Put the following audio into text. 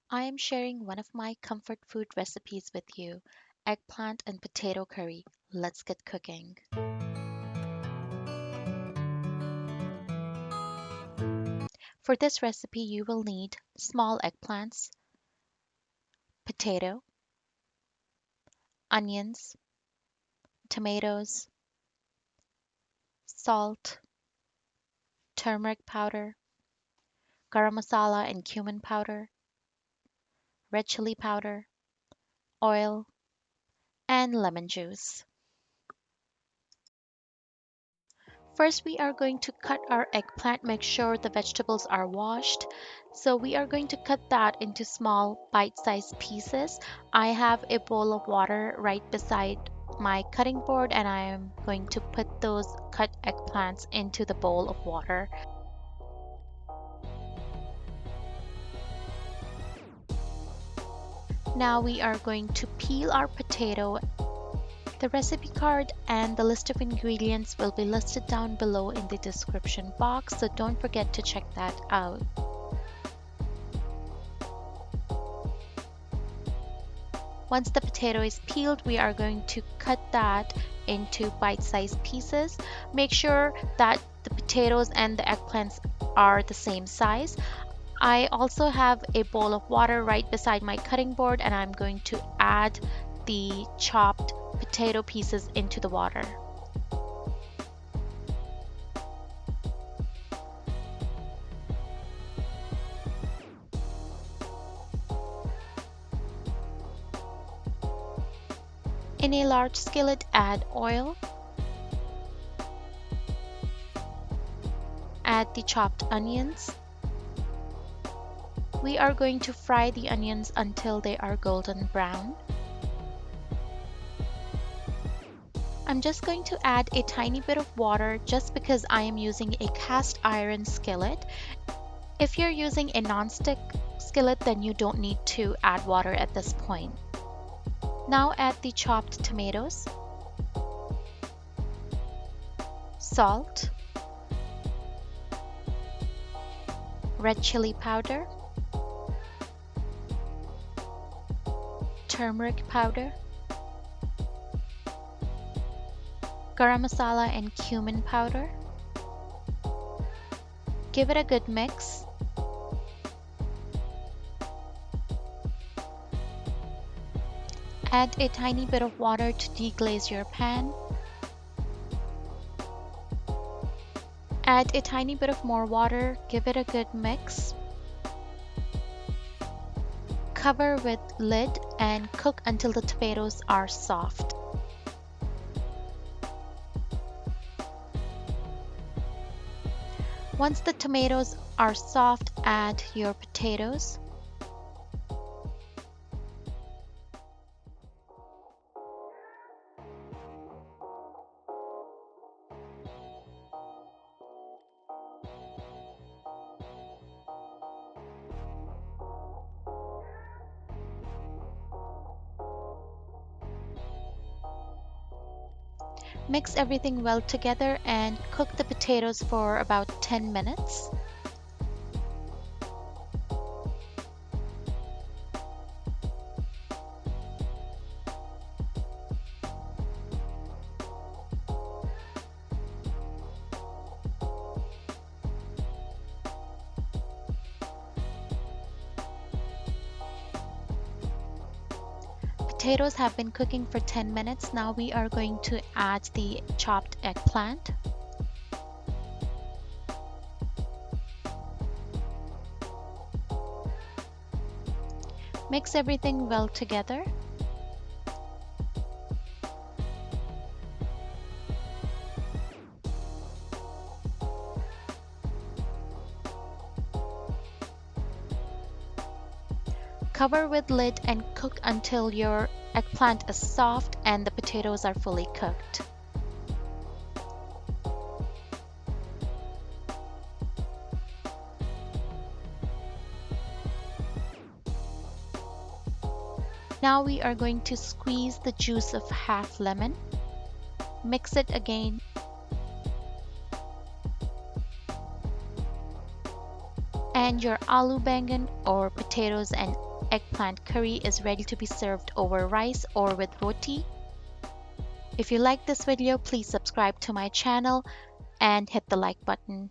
I am sharing one of my comfort food recipes with you, eggplant and potato curry. Let's get cooking. For this recipe, you will need small eggplants, potato, onions, tomatoes, salt, turmeric powder, garam masala and cumin powder, red chili powder, oil, and lemon juice. First, we are going to cut our eggplant. Make sure the vegetables are washed. So we are going to cut that into small bite-sized pieces. I have a bowl of water right beside my cutting board and I am going to put those cut eggplants into the bowl of water. Now we are going to peel our potato. The recipe card and the list of ingredients will be listed down below in the description box, so don't forget to check that out. Once the potato is peeled, we are going to cut that into bite-sized pieces. Make sure that the potatoes and the eggplants are the same size. I also have a bowl of water right beside my cutting board and I'm going to add the chopped potato pieces into the water. In a large skillet, add oil, add the chopped onions. We are going to fry the onions until they are golden brown. I'm just going to add a tiny bit of water just because I am using a cast iron skillet. If you're using a non-stick skillet, then you don't need to add water at this point. Now add the chopped tomatoes, salt, red chili powder, turmeric powder, garam masala and cumin powder. Give it a good mix. Add a tiny bit of water to deglaze your pan. Add a tiny bit of more water, give it a good mix. Cover with lid and cook until the tomatoes are soft. Once the tomatoes are soft, add your potatoes. Mix everything well together and cook the potatoes for about 10 minutes. Potatoes have been cooking for 10 minutes. Now we are going to add the chopped eggplant. Mix everything well together. Cover with lid and cook until your eggplant is soft and the potatoes are fully cooked. Now we are going to squeeze the juice of half lemon. Mix it again. and your aloo bangan or potatoes and eggplant curry is ready to be served over rice or with roti. If you like this video, please subscribe to my channel and hit the like button.